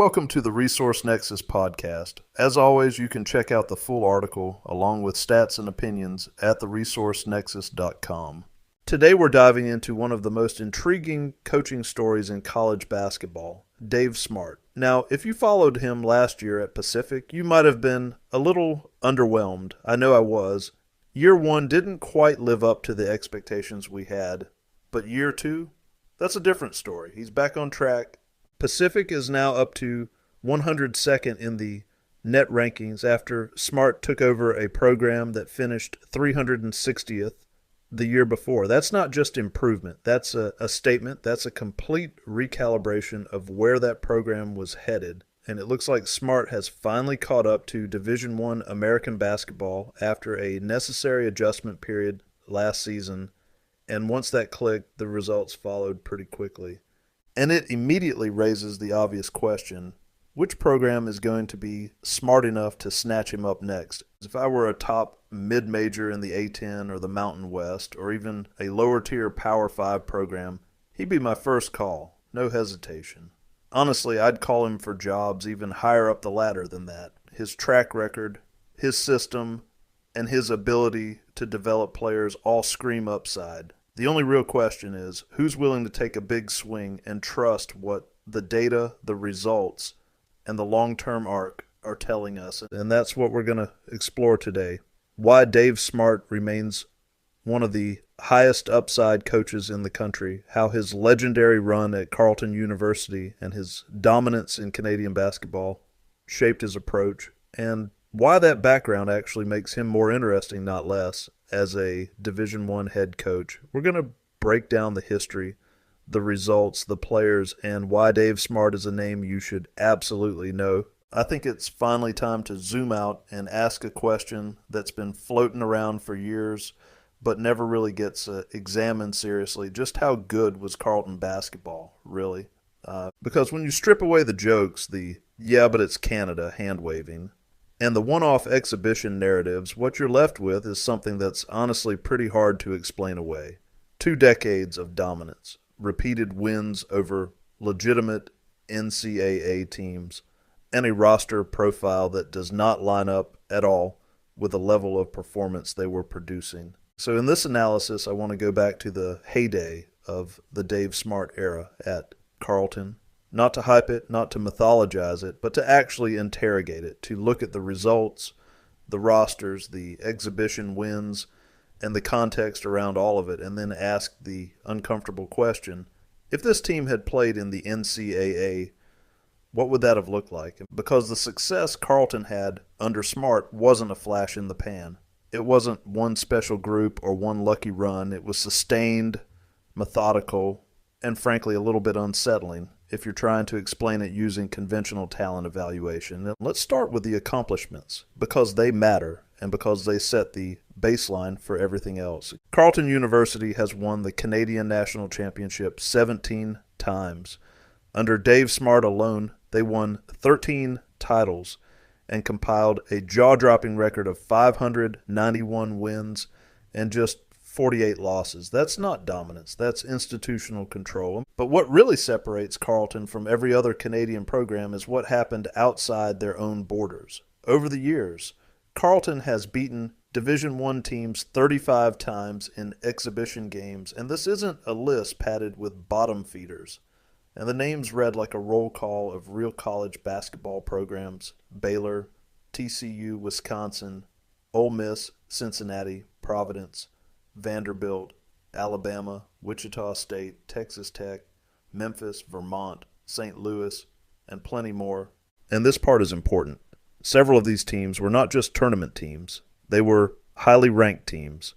Welcome to the Resource Nexus podcast. As always, you can check out the full article along with stats and opinions at theresourcenexus.com. Today we're diving into one of the most intriguing coaching stories in college basketball, Dave Smart. Now, if you followed him last year at Pacific, you might have been a little underwhelmed. I know I was. Year one didn't quite live up to the expectations we had, but year two, that's a different story. He's back on track. Pacific is now up to 102nd in the net rankings after Smart took over a program that finished 360th the year before. That's not just improvement. That's a statement. That's a complete recalibration of where that program was headed. And it looks like Smart has finally caught up to Division I American basketball after a necessary adjustment period last season. And once that clicked, the results followed pretty quickly. And it immediately raises the obvious question, which program is going to be smart enough to snatch him up next? If I were a top mid-major in the A-10 or the Mountain West, or even a lower-tier Power 5 program, he'd be my first call, no hesitation. Honestly, I'd call him for jobs even higher up the ladder than that. His track record, his system, and his ability to develop players all scream upside. The only real question is, who's willing to take a big swing and trust what the data, the results, and the long-term arc are telling us? And that's what we're going to explore today. Why Dave Smart remains one of the highest upside coaches in the country, how his legendary run at Carleton University and his dominance in Canadian basketball shaped his approach, and why that background actually makes him more interesting, not less, as a Division I head coach. We're going to break down the history, the results, the players, and why Dave Smart is a name you should absolutely know. I think it's finally time to zoom out and ask a question that's been floating around for years but never really gets examined seriously. Just how good was Carleton basketball, really? Because when you strip away the jokes, the "yeah, but it's Canada" hand-waving, and the one-off exhibition narratives, what you're left with is something that's honestly pretty hard to explain away. 2 decades of dominance, repeated wins over legitimate NCAA teams, and a roster profile that does not line up at all with the level of performance they were producing. So in this analysis, I want to go back to the heyday of the Dave Smart era at Carleton. Not to hype it, not to mythologize it, but to actually interrogate it, to look at the results, the rosters, the exhibition wins, and the context around all of it, and then ask the uncomfortable question, if this team had played in the NCAA, what would that have looked like? Because the success Carleton had under Smart wasn't a flash in the pan. It wasn't one special group or one lucky run. It was sustained, methodical, and frankly a little bit unsettling if you're trying to explain it using conventional talent evaluation. And let's start with the accomplishments, because they matter and because they set the baseline for everything else. Carleton University has won the Canadian National Championship 17 times. Under Dave Smart alone, they won 13 titles and compiled a jaw-dropping record of 591 wins and just 48 losses. That's not dominance. That's institutional control. But what really separates Carleton from every other Canadian program is what happened outside their own borders. Over the years, Carleton has beaten Division I teams 35 times in exhibition games, and this isn't a list padded with bottom feeders. And the names read like a roll call of real college basketball programs: Baylor, TCU, Wisconsin, Ole Miss, Cincinnati, Providence, Vanderbilt, Alabama, Wichita State, Texas Tech, Memphis, Vermont, St. Louis, and plenty more. And this part is important. Several of these teams were not just tournament teams. They were highly ranked teams.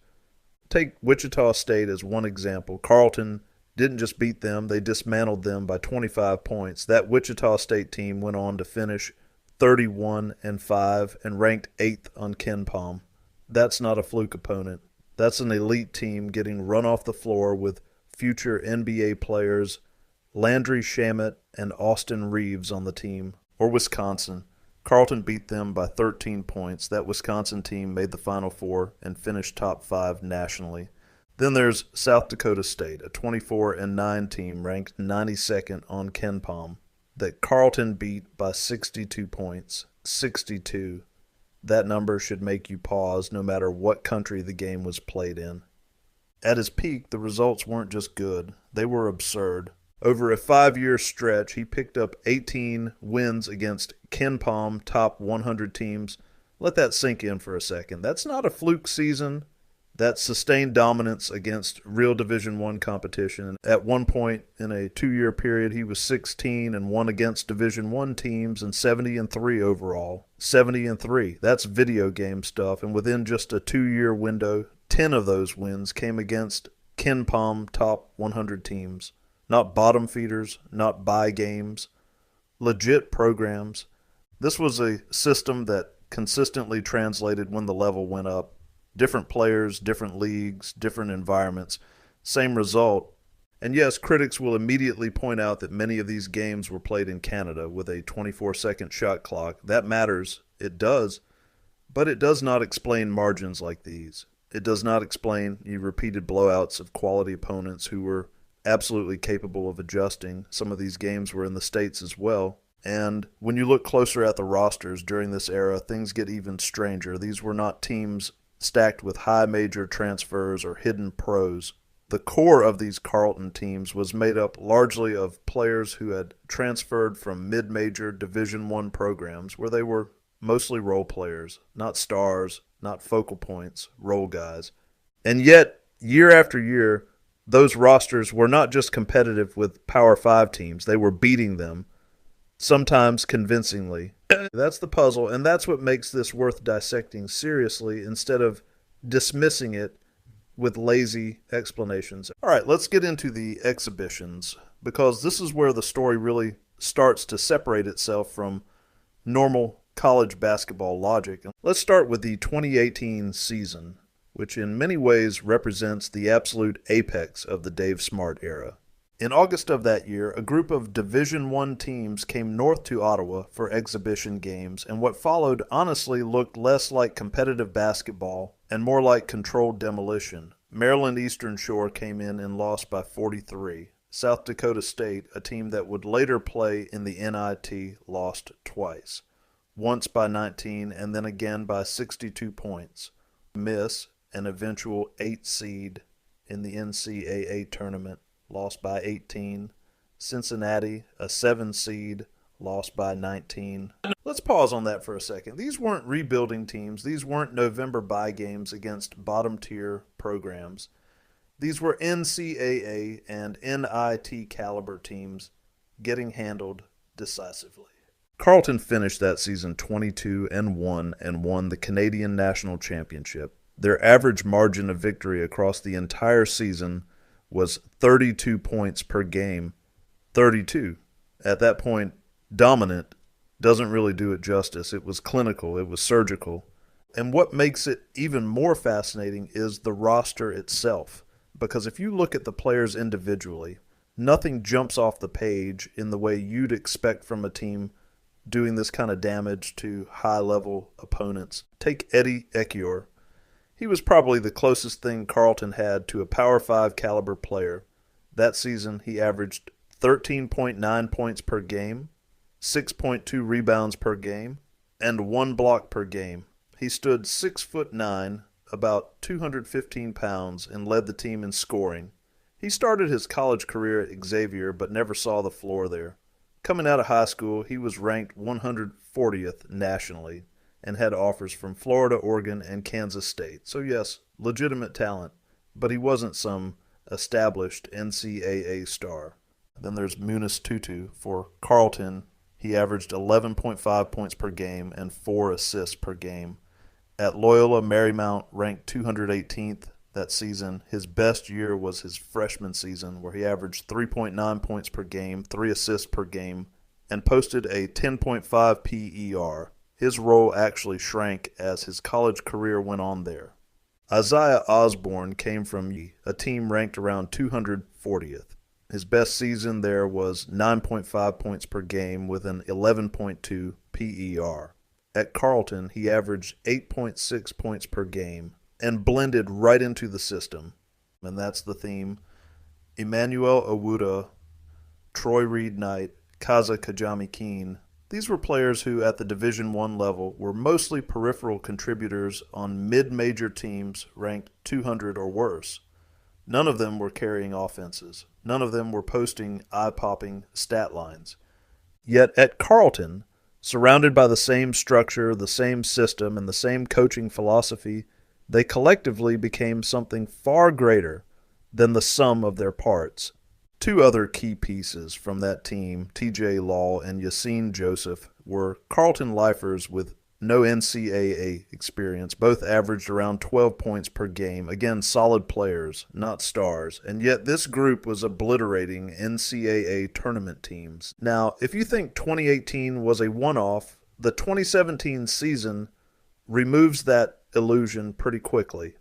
Take Wichita State as one example. Carleton didn't just beat them, they dismantled them by 25 points. That Wichita State team went on to finish 31-5 and ranked 8th on KenPom. That's not a fluke opponent. That's an elite team getting run off the floor with future NBA players Landry Shamet and Austin Reeves on the team. Or Wisconsin. Carleton beat them by 13 points. That Wisconsin team made the Final Four and finished top 5 nationally. Then there's South Dakota State, a 24-9 team ranked 92nd on KenPom. that Carleton beat by 62 points, 62. That number should make you pause no matter what country the game was played in. At his peak, the results weren't just good, they were absurd. Over a 5-year stretch, he picked up 18 wins against KenPom top 100 teams. Let that sink in for a second. That's not a fluke season. That's sustained dominance against real Division I competition. At one point in a 2-year period, he was 16-1 against Division I teams and 70-3 overall. 70-3. That's video game stuff. And within just a 2-year window, 10 of those wins came against KenPom top 100 teams. Not bottom feeders, not buy games, legit programs. This was a system that consistently translated when the level went up. Different players, different leagues, different environments, same result. And yes, critics will immediately point out that many of these games were played in Canada with a 24-second shot clock. That matters. It does. But it does not explain margins like these. It does not explain the repeated blowouts of quality opponents who were absolutely capable of adjusting. Some of these games were in the States as well. And when you look closer at the rosters during this era, things get even stranger. These were not teams stacked with high major transfers or hidden pros. The core of these Carleton teams was made up largely of players who had transferred from mid-major Division I programs where they were mostly role players, not stars, not focal points, role guys. And yet, year after year, those rosters were not just competitive with Power 5 teams, they were beating them, sometimes convincingly. That's the puzzle, and that's what makes this worth dissecting seriously instead of dismissing it with lazy explanations. All right, let's get into the exhibitions, because this is where the story really starts to separate itself from normal college basketball logic. Let's start with the 2018 season, which in many ways represents the absolute apex of the Dave Smart era. In August of that year, a group of Division I teams came north to Ottawa for exhibition games, and what followed honestly looked less like competitive basketball and more like controlled demolition. Maryland Eastern Shore came in and lost by 43. South Dakota State, a team that would later play in the NIT, lost twice. Once by 19 and then again by 62 points. Miss, an eventual 8 seed in the NCAA tournament, lost by 18. Cincinnati, a 7 seed, lost by 19. Let's pause on that for a second. These weren't rebuilding teams. These weren't November bye games against bottom-tier programs. These were NCAA and NIT caliber teams getting handled decisively. Carleton finished that season 22-1 and won the Canadian National Championship. Their average margin of victory across the entire season was 32 points per game. 32. At that point, dominant doesn't really do it justice. It was clinical. It was surgical. And what makes it even more fascinating is the roster itself. Because if you look at the players individually, nothing jumps off the page in the way you'd expect from a team doing this kind of damage to high-level opponents. Take Eddie Ekiyor. He was probably the closest thing Carleton had to a Power 5 caliber player. That season, he averaged 13.9 points per game, 6.2 rebounds per game, and 1 block per game. He stood 6'9", about 215 pounds, and led the team in scoring. He started his college career at Xavier, but never saw the floor there. Coming out of high school, he was ranked 140th nationally and had offers from Florida, Oregon, and Kansas State. So yes, legitimate talent, but he wasn't some established NCAA star. Then there's Munis Tutu. For Carleton, he averaged 11.5 points per game and 4 assists per game. At Loyola Marymount, ranked 218th that season. His best year was his freshman season, where he averaged 3.9 points per game, 3 assists per game, and posted a 10.5 PER. His role actually shrank as his college career went on there. Isaiah Osborne came from a team ranked around 240th. His best season there was 9.5 points per game with an 11.2 PER. At Carleton, he averaged 8.6 points per game and blended right into the system. And that's the theme. Emmanuel Owuda, Troy Reed Knight, Kaza Kajami Keen. These were players who, at the Division I level, were mostly peripheral contributors on mid-major teams ranked 200 or worse. None of them were carrying offenses. None of them were posting eye-popping stat lines. Yet at Carleton, surrounded by the same structure, the same system, and the same coaching philosophy, they collectively became something far greater than the sum of their parts. Two other key pieces from that team, TJ Law and Yassine Joseph, were Carleton lifers with no NCAA experience. Both averaged around 12 points per game. Again, solid players, not stars. And yet this group was obliterating NCAA tournament teams. Now, if you think 2018 was a one-off, the 2017 season removes that illusion pretty quickly.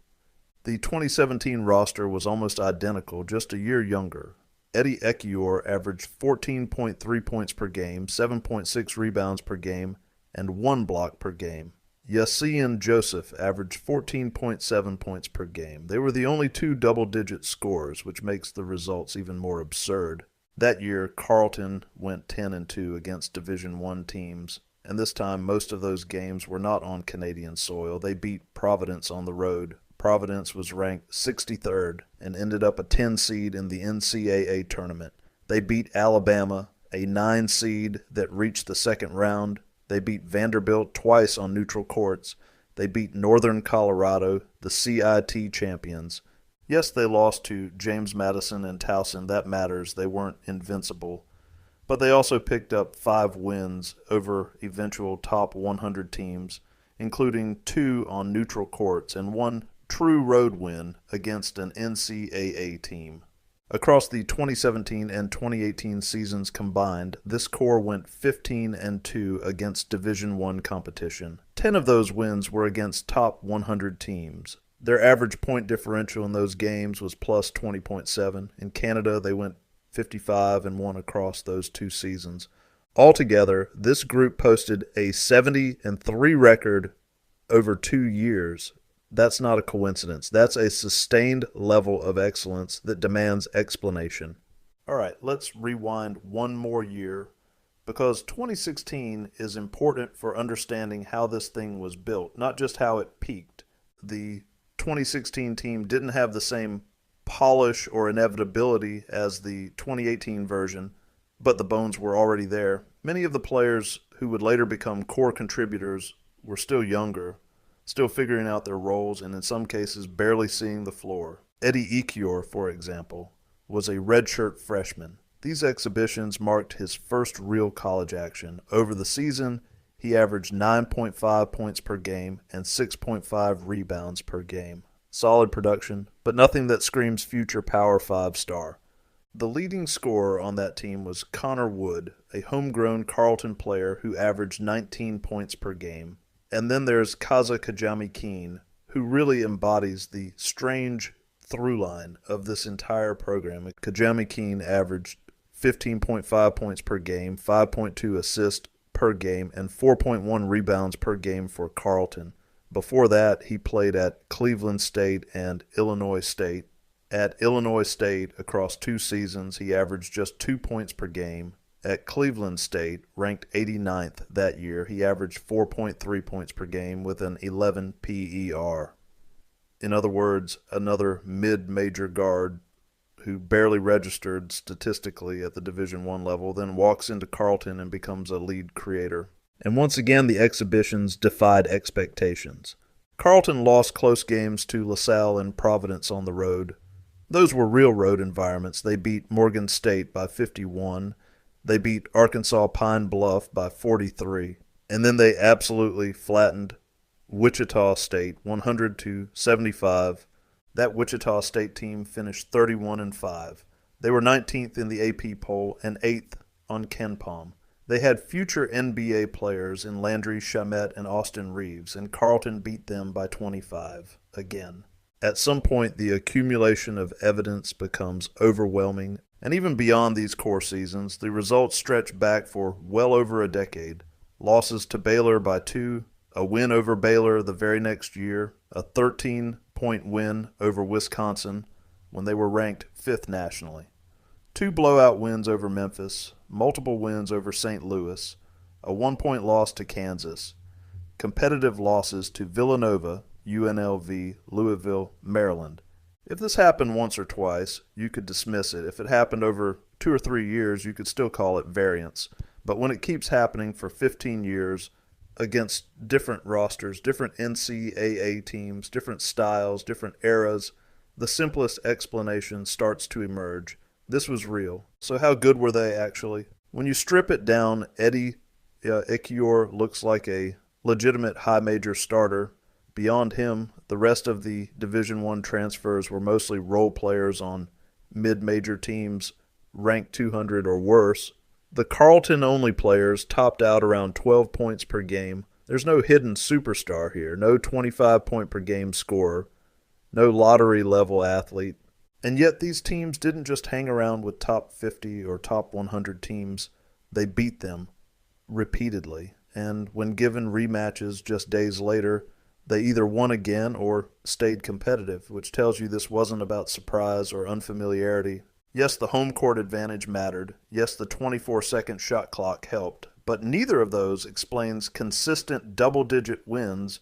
The 2017 roster was almost identical, just a year younger. Eddie Ekiyor averaged 14.3 points per game, 7.6 rebounds per game, and 1 block per game. Yassine Joseph averaged 14.7 points per game. They were the only two double-digit scorers, which makes the results even more absurd. That year, Carleton went 10-2 against Division I teams, and this time most of those games were not on Canadian soil. They beat Providence on the road. Providence was ranked 63rd and ended up a 10 seed in the NCAA tournament. They beat Alabama, a 9 seed that reached the second round. They beat Vanderbilt twice on neutral courts. They beat Northern Colorado, the CIT champions. Yes, they lost to James Madison and Towson. That matters. They weren't invincible. But they also picked up 5 wins over eventual top 100 teams, including 2 on neutral courts and 1 true road win against an NCAA team. Across the 2017 and 2018 seasons combined, this core went 15-2 against Division I competition. 10 of those wins were against top 100 teams. Their average point differential in those games was plus 20.7. In Canada, they went 55-1 across those 2 seasons. Altogether, this group posted a 70-3 record over 2 years. That's not a coincidence. That's a sustained level of excellence that demands explanation. All right, let's rewind one more year because 2016 is important for understanding how this thing was built, not just how it peaked. The 2016 team didn't have the same polish or inevitability as the 2018 version, but the bones were already there. Many of the players who would later become core contributors were still younger, still figuring out their roles, and in some cases barely seeing the floor. Eddie Ekiyor, for example, was a redshirt freshman. These exhibitions marked his first real college action. Over the season, he averaged 9.5 points per game and 6.5 rebounds per game. Solid production, but nothing that screams future Power 5 star. The leading scorer on that team was Connor Wood, a homegrown Carleton player who averaged 19 points per game. And then there's Kaza Kajami Keen, who really embodies the strange through line of this entire program. Kajami Keen averaged 15.5 points per game, 5.2 assists per game, and 4.1 rebounds per game for Carleton. Before that, he played at Cleveland State and Illinois State. At Illinois State, across 2 seasons, he averaged just 2 points per game. At Cleveland State, ranked 89th that year, he averaged 4.3 points per game with an 11 PER. In other words, another mid-major guard who barely registered statistically at the Division I level, then walks into Carleton and becomes a lead creator. And once again, the exhibitions defied expectations. Carleton lost close games to LaSalle and Providence on the road. Those were real road environments. They beat Morgan State by 51. They beat Arkansas Pine Bluff by 43, and then they absolutely flattened Wichita State 100-75. That Wichita State team finished 31-5. They were 19th in the AP poll and 8th on KenPom. They had future NBA players in Landry Shamet and Austin Reeves, and Carleton beat them by 25 again. At some point, the accumulation of evidence becomes overwhelming. And even beyond these core seasons, the results stretch back for well over a decade. Losses to Baylor by 2, a win over Baylor the very next year, a 13-point win over Wisconsin when they were ranked 5th nationally. 2 blowout wins over Memphis, multiple wins over St. Louis, a 1-point loss to Kansas, competitive losses to Villanova, UNLV, Louisville, Maryland. If this happened once or twice, you could dismiss it. If it happened over 2 or 3 years, you could still call it variance. But when it keeps happening for 15 years against different rosters, different NCAA teams, different styles, different eras, the simplest explanation starts to emerge. This was real. So how good were they actually? When you strip it down, Eddie Ikior looks like a legitimate high major starter. Beyond him, the rest of the Division I transfers were mostly role players on mid-major teams ranked 200 or worse. The Carleton-only players topped out around 12 points per game. There's no hidden superstar here, no 25-point-per-game scorer, no lottery-level athlete. And yet these teams didn't just hang around with top 50 or top 100 teams. They beat them repeatedly. And when given rematches just days later, they either won again or stayed competitive, which tells you this wasn't about surprise or unfamiliarity. Yes, the home court advantage mattered. Yes, the 24-second shot clock helped. But neither of those explains consistent double-digit wins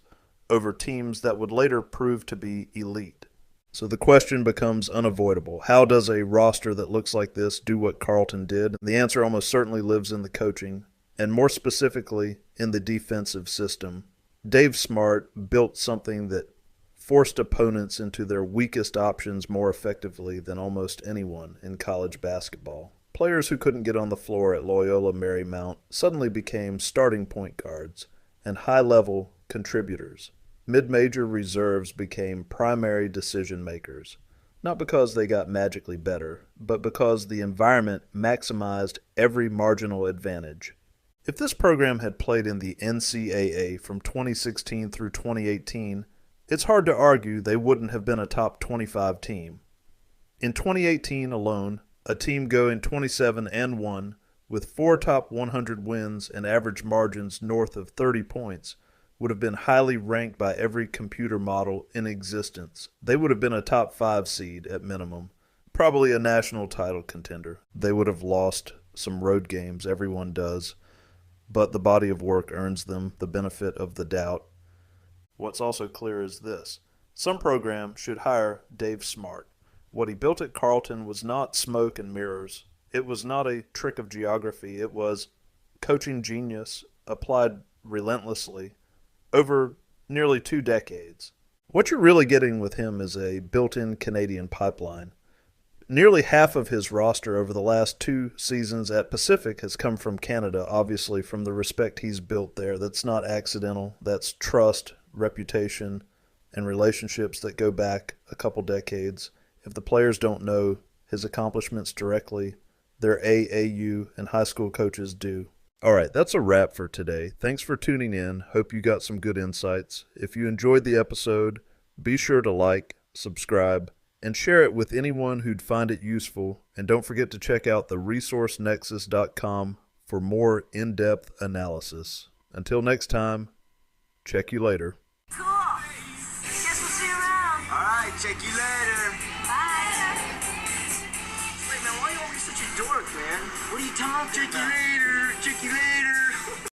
over teams that would later prove to be elite. So the question becomes unavoidable. How does a roster that looks like this do what Carleton did? The answer almost certainly lives in the coaching, and more specifically, in the defensive system. Dave Smart built something that forced opponents into their weakest options more effectively than almost anyone in college basketball. Players who couldn't get on the floor at Loyola Marymount suddenly became starting point guards and high-level contributors. Mid-major reserves became primary decision makers, not because they got magically better, but because the environment maximized every marginal advantage. If this program had played in the NCAA from 2016 through 2018, it's hard to argue they wouldn't have been a top 25 team. In 2018 alone, a team going 27-1 with 4 top 100 wins and average margins north of 30 points would have been highly ranked by every computer model in existence. They would have been a top 5 seed at minimum, probably a national title contender. They would have lost some road games, everyone does, but the body of work earns them the benefit of the doubt. What's also clear is this. Some program should hire Dave Smart. What he built at Carleton was not smoke and mirrors. It was not a trick of geography. It was coaching genius applied relentlessly over nearly 2 decades. What you're really getting with him is a built-in Canadian pipeline. Nearly half of his roster over the last 2 seasons at Pacific has come from Canada, obviously from the respect he's built there. That's not accidental. That's trust, reputation, and relationships that go back a couple decades. If the players don't know his accomplishments directly, their AAU and high school coaches do. All right, that's a wrap for today. Thanks for tuning in. Hope you got some good insights. If you enjoyed the episode, be sure to like, subscribe, and share it with anyone who'd find it useful. And don't forget to check out theresourcenexus.com for more in-depth analysis. Until next time, check you later. Cool. Guess we'll see you around. All right, check you later. Bye. Wait, man, why are you always such a dork, man? What are you talking Check you about? later. Check you later.